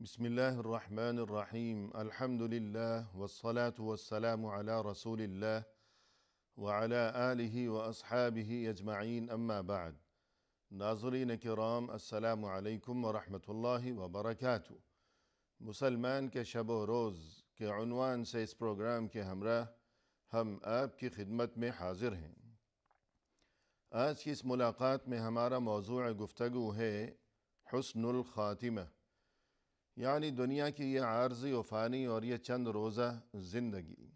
بسم الله الرحمن الرحيم الحمد لله والصلاة والسلام على رسول الله وعلى آله وأصحابه أجمعين أما بعد ناظرین کرام السلام علیکم ورحمۃ اللہ وبرکاتہ۔ مسلمان کے شب و روز کے عنوان سے اس پروگرام کے ہمراہ ہم آپ کی خدمت میں حاضر ہیں۔ آج کی اس ملاقات میں ہمارا موضوع گفتگو ہے حسن الخاتمہ، یعنی دنیا کی یہ عارضی و فانی اور یہ چند روزہ زندگی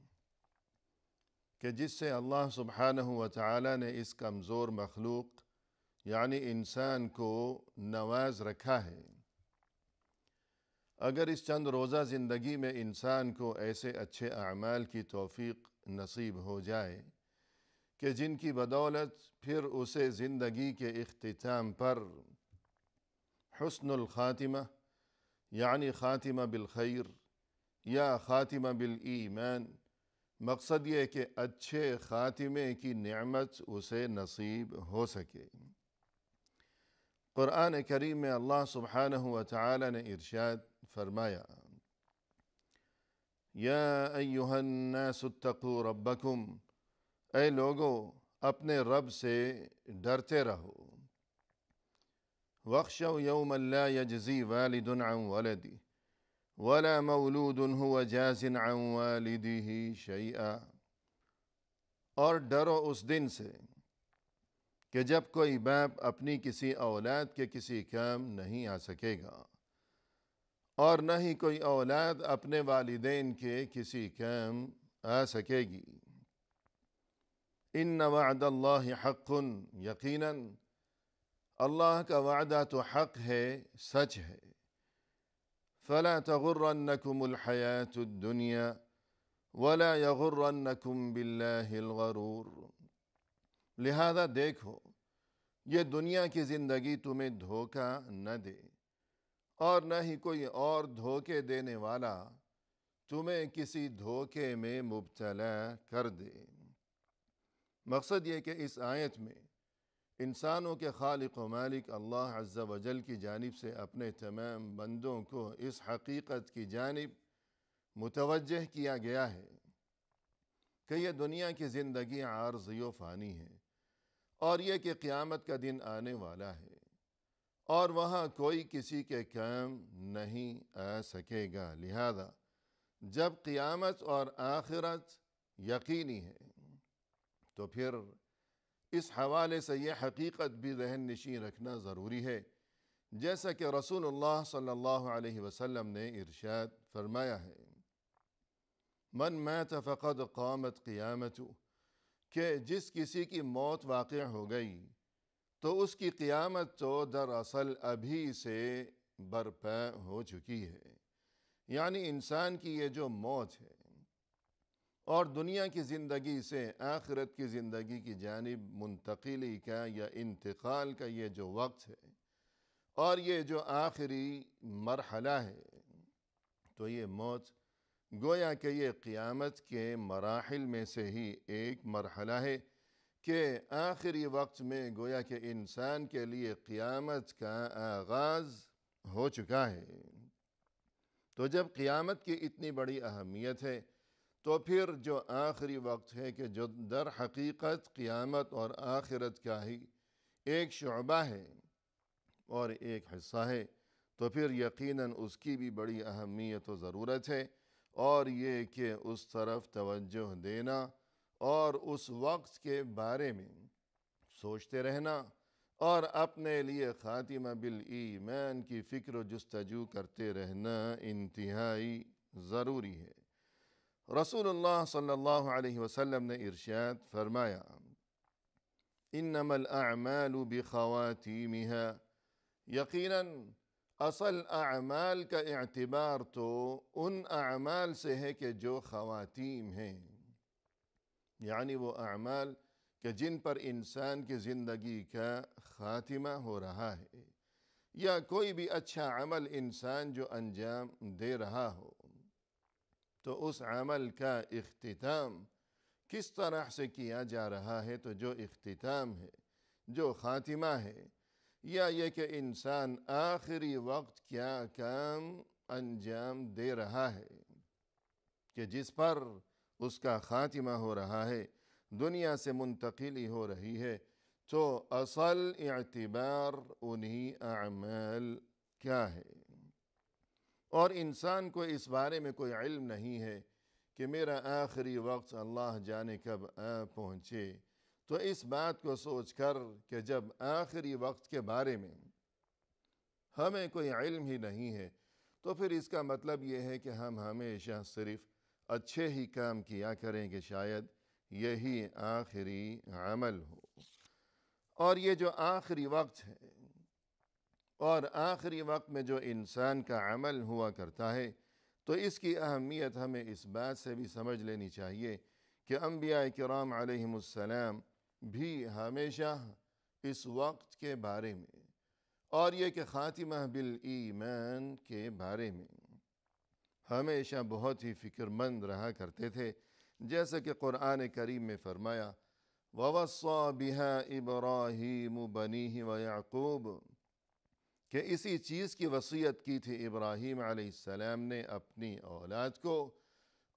کہ جس سے اللہ سبحانہ و تعالی نے اس کمزور مخلوق یعنی انسان کو نواز رکھا ہے۔ اگر اس چند روزہ زندگی میں انسان کو ایسے اچھے اعمال کی توفیق نصیب ہو جائے کہ جن کی بدولت پھر اسے زندگی کے اختتام پر حسن الخاتمہ یعنی خاتمہ بالخیر یا خاتمہ بالایمان، مقصد یہ کہ اچھے خاتمے کی نعمت اسے نصیب ہو سکے۔ قرآن کریم میں اللہ سبحانہ و تعالی نے ارشاد فرمایا، یا ایہا الناس اتقوا ربکم، اے لوگو اپنے رب سے ڈرتے رہو۔ واخشوا یوما لا یجزی والد عن ولدہ ولا مولود هو جاز عن والدہ شیئا، اور ڈرو اس دن سے کہ جب کوئی باپ اپنی کسی اولاد کے کسی کام نہیں آ سکے گا اور نہ ہی کوئی اولاد اپنے والدین کے کسی کام آ سکے گی۔ ان وعد اللہ حق، یقیناً اللہ کا وعدہ تو حق ہے، سچ ہے۔ فلا تغرنکم الحیاة الدنیا ولا یغرنکم باللہ الغرور، لہذا دیکھو یہ دنیا کی زندگی تمہیں دھوکہ نہ دے اور نہ ہی کوئی اور دھوکے دینے والا تمہیں کسی دھوکے میں مبتلا کر دے۔ مقصد یہ کہ اس آیت میں انسانوں کے خالق و مالک اللہ عز و جل کی جانب سے اپنے تمام بندوں کو اس حقیقت کی جانب متوجہ کیا گیا ہے کہ یہ دنیا کی زندگی عارضی و فانی ہے، اور یہ کہ قیامت کا دن آنے والا ہے اور وہاں کوئی کسی کے کام نہیں آ سکے گا۔ لہذا جب قیامت اور آخرت یقینی ہے تو پھر اس حوالے سے یہ حقیقت بھی ذہن نشین رکھنا ضروری ہے، جیسا کہ رسول اللہ صلی اللہ علیہ وسلم نے ارشاد فرمایا ہے، من مات فقد قامت قیامتہ، کہ جس کسی کی موت واقع ہو گئی تو اس کی قیامت تو دراصل ابھی سے برپا ہو چکی ہے۔ یعنی انسان کی یہ جو موت ہے اور دنیا کی زندگی سے آخرت کی زندگی کی جانب منتقلی کا یا انتقال کا یہ جو وقت ہے اور یہ جو آخری مرحلہ ہے، تو یہ موت گویا کہ یہ قیامت کے مراحل میں سے ہی ایک مرحلہ ہے کہ آخری وقت میں گویا کہ انسان کے لیے قیامت کا آغاز ہو چکا ہے۔ تو جب قیامت کی اتنی بڑی اہمیت ہے تو پھر جو آخری وقت ہے کہ جو در حقیقت قیامت اور آخرت کا ہی ایک شعبہ ہے اور ایک حصہ ہے، تو پھر یقیناً اس کی بھی بڑی اہمیت و ضرورت ہے، اور یہ کہ اس طرف توجہ دینا اور اس وقت کے بارے میں سوچتے رہنا اور اپنے لیے خاتمہ بالایمان کی فکر و جستجو کرتے رہنا انتہائی ضروری ہے۔ رسول اللہ صلی اللہ علیہ وسلم نے ارشاد فرمایا، انما الاعمال بخواتیمها، یقیناً اصل اعمال کا اعتبار تو ان اعمال سے ہے کہ جو خواتیم ہیں، یعنی وہ اعمال کہ جن پر انسان کی زندگی کا خاتمہ ہو رہا ہے، یا کوئی بھی اچھا عمل انسان جو انجام دے رہا ہو تو اس عمل کا اختتام کس طرح سے کیا جا رہا ہے، تو جو اختتام ہے، جو خاتمہ ہے، یا یہ کہ انسان آخری وقت کیا کام انجام دے رہا ہے کہ جس پر اس کا خاتمہ ہو رہا ہے، دنیا سے منتقلی ہو رہی ہے، تو اصل اعتبار انہی اعمال کیا ہے؟ اور انسان کو اس بارے میں کوئی علم نہیں ہے کہ میرا آخری وقت اللہ جانے کب پہنچے، تو اس بات کو سوچ کر کہ جب آخری وقت کے بارے میں ہمیں کوئی علم ہی نہیں ہے، تو پھر اس کا مطلب یہ ہے کہ ہم ہمیشہ صرف اچھے ہی کام کیا کریں کہ شاید یہی آخری عمل ہو۔ اور یہ جو آخری وقت ہے اور آخری وقت میں جو انسان کا عمل ہوا کرتا ہے، تو اس کی اہمیت ہمیں اس بات سے بھی سمجھ لینی چاہیے کہ انبیاء کرام علیہم السلام بھی ہمیشہ اس وقت کے بارے میں اور یہ کہ خاتمہ بالایمان کے بارے میں ہمیشہ بہت ہی فکر مند رہا کرتے تھے، جیسے کہ قرآن کریم میں فرمایا وَوَصَّى بِهَا إِبْرَاهِيمُ بَنِيهِ وَيَعْقُوبُ، کہ اسی چیز کی وصیت کی تھی ابراہیم علیہ السلام نے اپنی اولاد کو،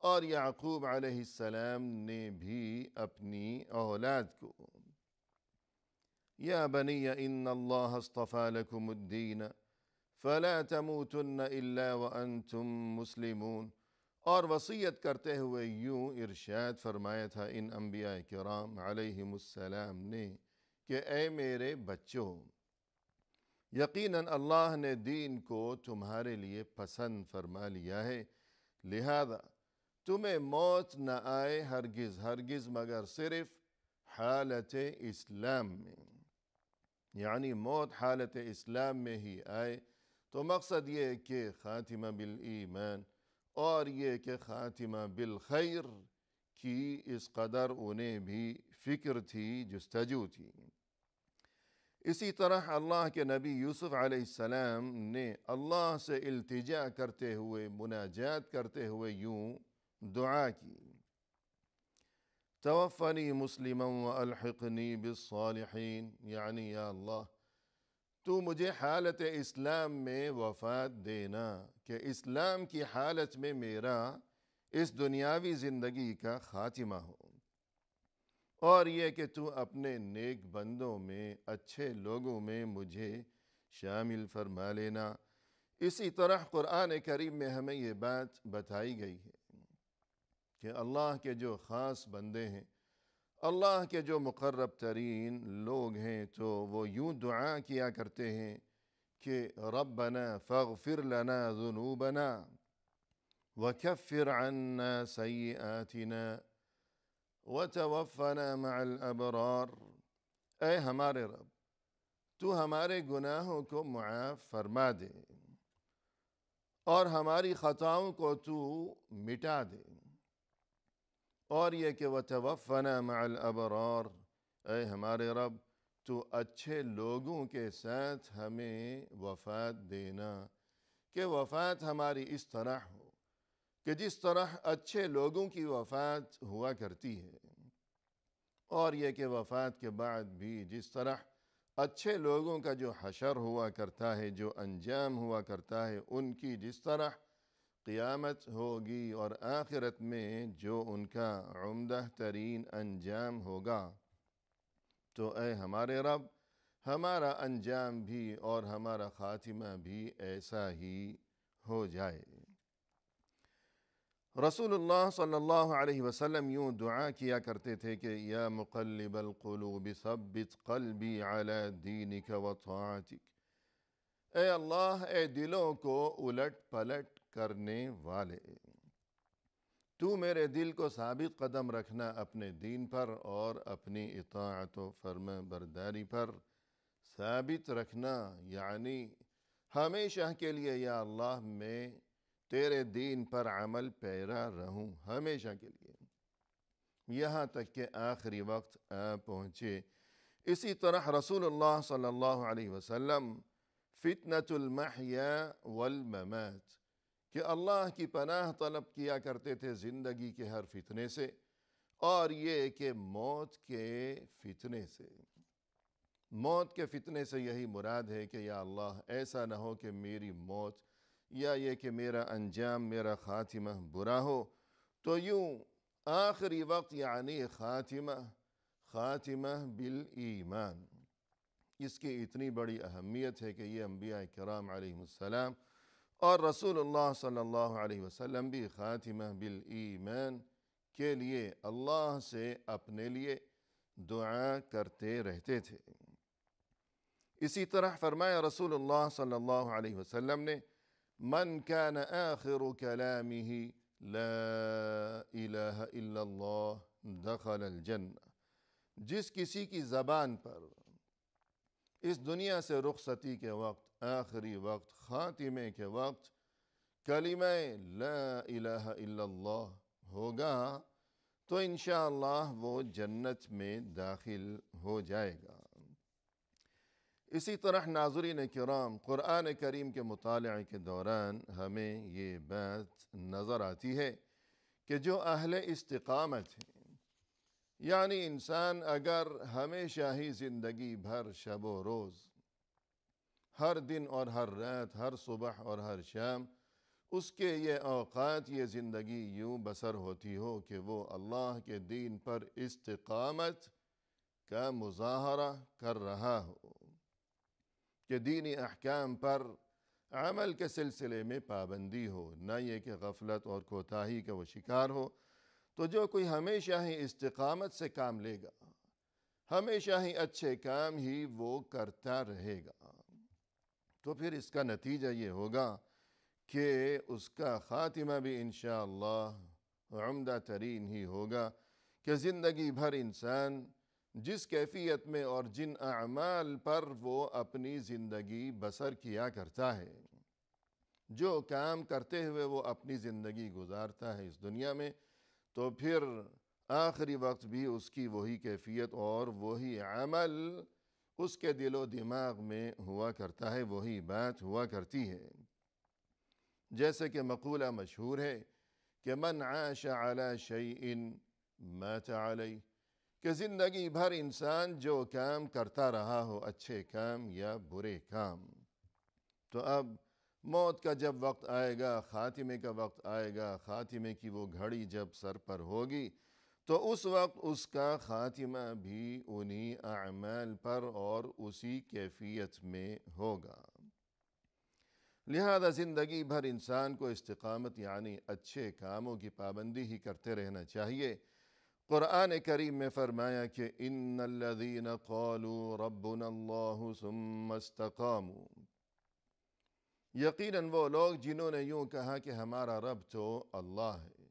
اور یعقوب علیہ السلام نے بھی اپنی اولاد کو۔ یا بنی ان اللہ اصطفى لکم الدین فلا تموتن الا وانتم مسلمون، اور وصیت کرتے ہوئے یوں ارشاد فرمایا تھا ان انبیاء کرام علیہم السلام نے کہ اے میرے بچوں، یقیناً اللہ نے دین کو تمہارے لیے پسند فرما لیا ہے، لہذا تمہیں موت نہ آئے ہرگز ہرگز مگر صرف حالت اسلام میں، یعنی موت حالت اسلام میں ہی آئے۔ تو مقصد یہ کہ خاتمہ بالایمان اور یہ کہ خاتمہ بالخیر کی اس قدر انہیں بھی فکر تھی، جستجو تھی۔ اسی طرح اللہ کے نبی یوسف علیہ السلام نے اللہ سے التجا کرتے ہوئے، مناجات کرتے ہوئے یوں دعا کی توفنی مسلما والحقنی بالصالحین، یعنی یا اللہ تو مجھے حالت اسلام میں وفات دینا کہ اسلام کی حالت میں میرا اس دنیاوی زندگی کا خاتمہ ہو، اور یہ کہ تو اپنے نیک بندوں میں، اچھے لوگوں میں مجھے شامل فرما لینا۔ اسی طرح قرآن کریم میں ہمیں یہ بات بتائی گئی ہے کہ اللہ کے جو خاص بندے ہیں، اللہ کے جو مقرب ترین لوگ ہیں، تو وہ یوں دعا کیا کرتے ہیں کہ ربنا فاغفر لنا ذنوبنا وکفر عنا سیئاتنا وتوفنا مع الابرار، اے ہمارے رب تو ہمارے گناہوں کو معاف فرما دے اور ہماری خطاؤں کو تو مٹا دے، اور یہ کہ وتوفنا مع الابرار، اے ہمارے رب تو اچھے لوگوں کے ساتھ ہمیں وفات دینا، کہ وفات ہماری اس طرح ہو کہ جس طرح اچھے لوگوں کی وفات ہوا کرتی ہے، اور یہ کہ وفات کے بعد بھی جس طرح اچھے لوگوں کا جو حشر ہوا کرتا ہے، جو انجام ہوا کرتا ہے، ان کی جس طرح قیامت ہوگی اور آخرت میں جو ان کا عمدہ ترین انجام ہوگا، تو اے ہمارے رب ہمارا انجام بھی اور ہمارا خاتمہ بھی ایسا ہی ہو جائے۔ رسول اللہ صلی اللہ علیہ وسلم یوں دعا کیا کرتے تھے کہ یا مقلب القلوب ثبت قلبی علی دینک و طاعتک، اے اللہ اے دلوں کو الٹ پلٹ کرنے والے، تو میرے دل کو ثابت قدم رکھنا اپنے دین پر اور اپنی اطاعت و فرما برداری پر ثابت رکھنا، یعنی ہمیشہ کے لیے یا اللہ میں تیرے دین پر عمل پیرا رہوں، ہمیشہ کے لیے، یہاں تک کہ آخری وقت آ پہنچے۔ اسی طرح رسول اللہ صلی اللہ علیہ وسلم فتنة المحیا والممات، کہ اللہ کی پناہ طلب کیا کرتے تھے زندگی کے ہر فتنے سے اور یہ کہ موت کے فتنے سے۔ موت کے فتنے سے یہی مراد ہے کہ یا اللہ ایسا نہ ہو کہ میری موت یا یہ کہ میرا انجام، میرا خاتمہ برا ہو، تو یوں آخری وقت یعنی خاتمہ بالایمان، اس کی اتنی بڑی اہمیت ہے کہ یہ انبیاء کرام علیہ السلام اور رسول اللہ صلی اللہ علیہ وسلم بھی خاتمہ بالایمان کے لیے اللہ سے اپنے لیے دعا کرتے رہتے تھے۔ اسی طرح فرمایا رسول اللہ صلی اللہ علیہ وسلم نے، من كان آخر كلامه لا الہ الا اللہ دخل الجنہ، جس کسی کی زبان پر اس دنیا سے رخصتی کے وقت، آخری وقت، خاتمے کے وقت کلمہ لا الہ الا اللہ ہوگا تو انشاءاللہ وہ جنت میں داخل ہو جائے گا۔ اسی طرح ناظرین کرام، قرآن کریم کے مطالعے کے دوران ہمیں یہ بات نظر آتی ہے کہ جو اہل استقامت ہیں، یعنی انسان اگر ہمیشہ ہی زندگی بھر شب و روز، ہر دن اور ہر رات، ہر صبح اور ہر شام، اس کے یہ اوقات، یہ زندگی یوں بسر ہوتی ہو کہ وہ اللہ کے دین پر استقامت کا مظاہرہ کر رہا ہو، کہ دینی احکام پر عمل کے سلسلے میں پابندی ہو، نہ یہ کہ غفلت اور کوتاہی کا وہ شکار ہو، تو جو کوئی ہمیشہ ہی استقامت سے کام لے گا، ہمیشہ ہی اچھے کام ہی وہ کرتا رہے گا، تو پھر اس کا نتیجہ یہ ہوگا کہ اس کا خاتمہ بھی انشاءاللہ عمدہ ترین ہی ہوگا، کہ زندگی بھر انسان جس کیفیت میں اور جن اعمال پر وہ اپنی زندگی بسر کیا کرتا ہے، جو کام کرتے ہوئے وہ اپنی زندگی گزارتا ہے اس دنیا میں، تو پھر آخری وقت بھی اس کی وہی کیفیت اور وہی عمل اس کے دل و دماغ میں ہوا کرتا ہے، وہی بات ہوا کرتی ہے۔ جیسے کہ مقولہ مشہور ہے کہ من عاش علی شیء مات علیہ، کہ زندگی بھر انسان جو کام کرتا رہا ہو، اچھے کام یا برے کام، تو اب موت کا جب وقت آئے گا، خاتمے کا وقت آئے گا، خاتمے کی وہ گھڑی جب سر پر ہوگی، تو اس وقت اس کا خاتمہ بھی انہی اعمال پر اور اسی کیفیت میں ہوگا۔ لہذا زندگی بھر انسان کو استقامت یعنی اچھے کاموں کی پابندی ہی کرتے رہنا چاہیے۔ قرآن کریم میں فرمایا کہ ان الذین قالوا ربنا اللہ ثم استقاموا، یقیناً وہ لوگ جنہوں نے یوں کہا کہ ہمارا رب تو اللہ ہے،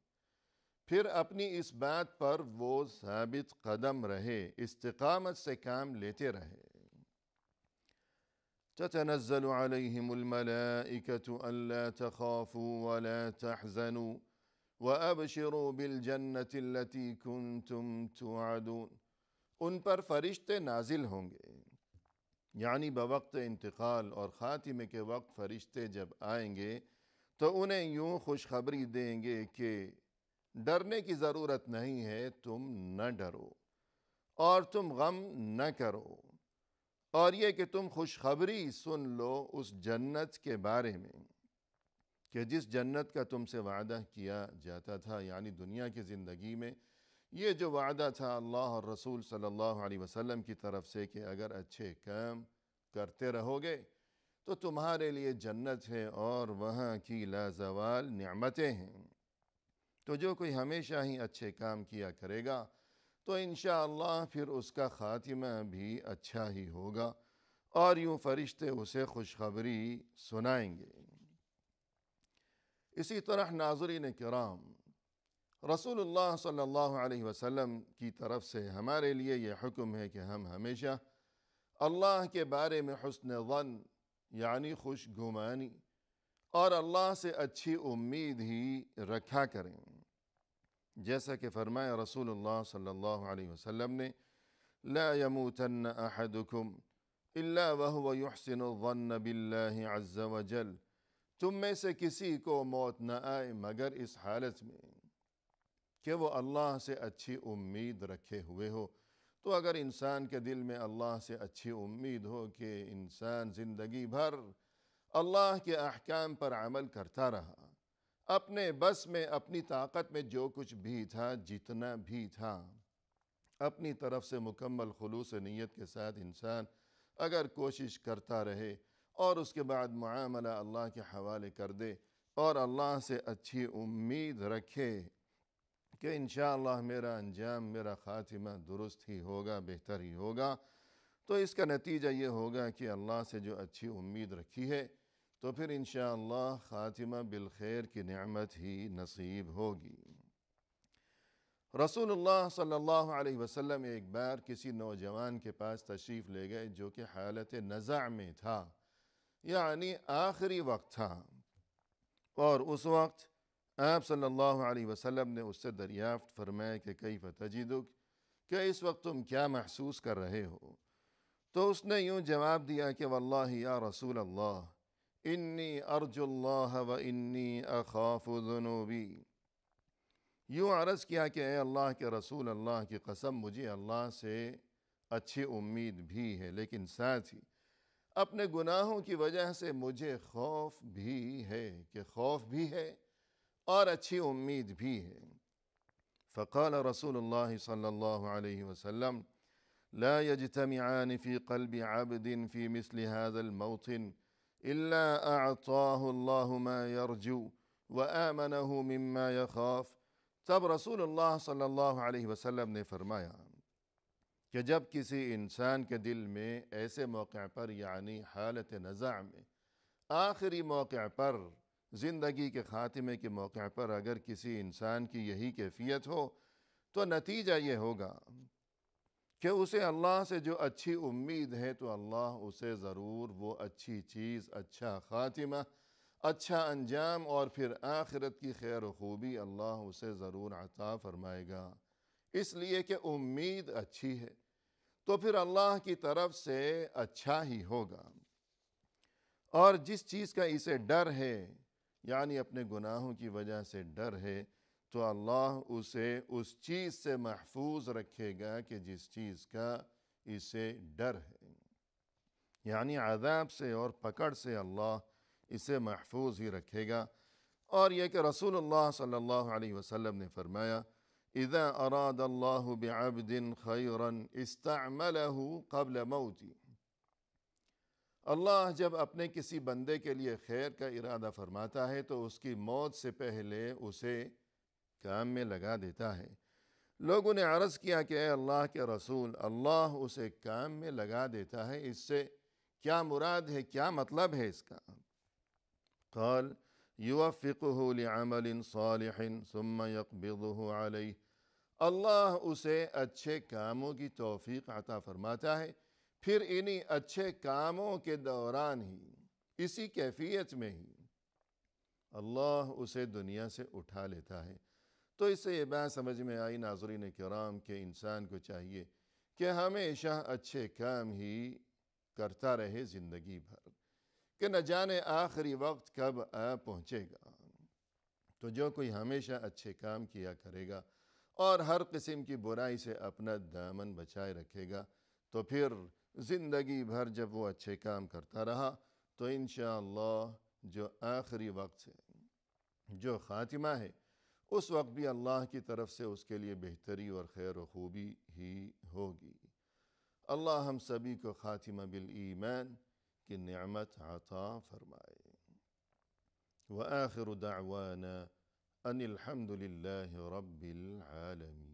پھر اپنی اس بات پر وہ ثابت قدم رہے، استقامت سے کام لیتے رہے۔ تتنزل علیہم الملائکۃ الا تخافوا ولا تحزنوا وَأَبْشِرُوا بِالْجَنَّةِ الَّتِي كُنْتُمْ تُوعَدُونَ، ان پر فرشتے نازل ہوں گے، یعنی بوقت انتقال اور خاتمے کے وقت فرشتے جب آئیں گے تو انہیں یوں خوشخبری دیں گے کہ ڈرنے کی ضرورت نہیں ہے، تم نہ ڈرو اور تم غم نہ کرو، اور یہ کہ تم خوشخبری سن لو اس جنت کے بارے میں کہ جس جنت کا تم سے وعدہ کیا جاتا تھا، یعنی دنیا کی زندگی میں یہ جو وعدہ تھا اللہ اور رسول صلی اللہ علیہ وسلم کی طرف سے کہ اگر اچھے کام کرتے رہو گے تو تمہارے لیے جنت ہے اور وہاں کی لازوال نعمتیں ہیں، تو جو کوئی ہمیشہ ہی اچھے کام کیا کرے گا تو انشاءاللہ پھر اس کا خاتمہ بھی اچھا ہی ہوگا، اور یوں فرشتے اسے خوشخبری سنائیں گے۔ اسی طرح ناظرین کرام، رسول اللہ صلی اللہ علیہ وسلم کی طرف سے ہمارے لیے یہ حکم ہے کہ ہم ہمیشہ اللہ کے بارے میں حسن ظن یعنی خوش گمانی اور اللہ سے اچھی امید ہی رکھا کریں، جیسا کہ فرمایا رسول اللہ صلی اللہ علیہ وسلم نے، لا يموتن احدکم الا وهو يحسن الظن باللہ عز وجل، تم میں سے کسی کو موت نہ آئے مگر اس حالت میں کہ وہ اللہ سے اچھی امید رکھے ہوئے ہو، تو اگر انسان کے دل میں اللہ سے اچھی امید ہو کہ انسان زندگی بھر اللہ کے احکام پر عمل کرتا رہا، اپنے بس میں اپنی طاقت میں جو کچھ بھی تھا، جتنا بھی تھا، اپنی طرف سے مکمل خلوص نیت کے ساتھ انسان اگر کوشش کرتا رہے اور اس کے بعد معاملہ اللہ کے حوالے کر دے اور اللہ سے اچھی امید رکھے کہ انشاءاللہ میرا انجام، میرا خاتمہ درست ہی ہوگا، بہتر ہی ہوگا، تو اس کا نتیجہ یہ ہوگا کہ اللہ سے جو اچھی امید رکھی ہے تو پھر انشاءاللہ خاتمہ بالخیر کی نعمت ہی نصیب ہوگی۔ رسول اللہ صلی اللہ علیہ وسلم ایک بار کسی نوجوان کے پاس تشریف لے گئے جو کہ حالت نزع میں تھا، یعنی آخری وقت تھا، اور اس وقت آپ صلی اللہ علیہ وسلم نے اس سے دریافت فرمایا کہ کیف تجدک، کہ اس وقت تم کیا محسوس کر رہے ہو؟ تو اس نے یوں جواب دیا کہ واللہ یا رسول اللہ انی ارجو اللہ و انی اخاف ذنوبی، یوں عرض کیا کہ اے اللہ کے رسول، اللہ کی قسم مجھے اللہ سے اچھی امید بھی ہے، لیکن ساتھ ہی اپنے گناہوں کی وجہ سے مجھے خوف بھی ہے اور اچھی امید بھی ہے۔ فقال رسول اللہ صلی اللہ علیہ وسلم لا يجتمعان في قلب عبد في مثل هذا الموطن إلا أعطاه الله ما يرجو وآمنه مما يخاف۔ تب رسول اللہ صلی اللہ علیہ وسلم نے فرمایا کہ جب کسی انسان کے دل میں ایسے موقع پر، یعنی حالت نزع میں، آخری موقع پر، زندگی کے خاتمے کے موقع پر اگر کسی انسان کی یہی کیفیت ہو تو نتیجہ یہ ہوگا کہ اسے اللہ سے جو اچھی امید ہے تو اللہ اسے ضرور وہ اچھی چیز، اچھا خاتمہ، اچھا انجام اور پھر آخرت کی خیر و خوبی اللہ اسے ضرور عطا فرمائے گا، اس لیے کہ امید اچھی ہے تو پھر اللہ کی طرف سے اچھا ہی ہوگا۔ اور جس چیز کا اسے ڈر ہے، یعنی اپنے گناہوں کی وجہ سے ڈر ہے، تو اللہ اسے اس چیز سے محفوظ رکھے گا کہ جس چیز کا اسے ڈر ہے، یعنی عذاب سے اور پکڑ سے اللہ اسے محفوظ ہی رکھے گا۔ اور یہ کہ رسول اللہ صلی اللہ علیہ وسلم نے فرمایا اذا اراد اللہ بعبد خیرا استعملہ قبل موتی، اللہ جب اپنے کسی بندے کے لیے خیر کا ارادہ فرماتا ہے تو اس کی موت سے پہلے اسے کام میں لگا دیتا ہے۔ لوگوں نے عرض کیا کہ اے اللہ کے رسول، اللہ اسے کام میں لگا دیتا ہے، اس سے کیا مراد ہے، کیا مطلب ہے اس کا؟ قال یوفقہ لعمل صالح ثم یقبضہ علیہ، اللہ اسے اچھے کاموں کی توفیق عطا فرماتا ہے، پھر انہی اچھے کاموں کے دوران ہی، اسی کیفیت میں ہی اللہ اسے دنیا سے اٹھا لیتا ہے۔ تو اس سے یہ بات سمجھ میں آئی ناظرین کرام کہ انسان کو چاہیے کہ ہمیشہ اچھے کام ہی کرتا رہے زندگی بھر، کہ نہ جانے آخری وقت کب آ پہنچے گا۔ تو جو کوئی ہمیشہ اچھے کام کیا کرے گا اور ہر قسم کی برائی سے اپنا دامن بچائے رکھے گا تو پھر زندگی بھر جب وہ اچھے کام کرتا رہا تو انشاءاللہ جو آخری وقت ہے، جو خاتمہ ہے، اس وقت بھی اللہ کی طرف سے اس کے لیے بہتری اور خیر و خوبی ہی ہوگی۔ اللہ ہم سبھی کو خاتمہ بالایمان کی نعمت عطا فرمائے۔ وآخر دعوانا ان الحمد للہ رب العالمین۔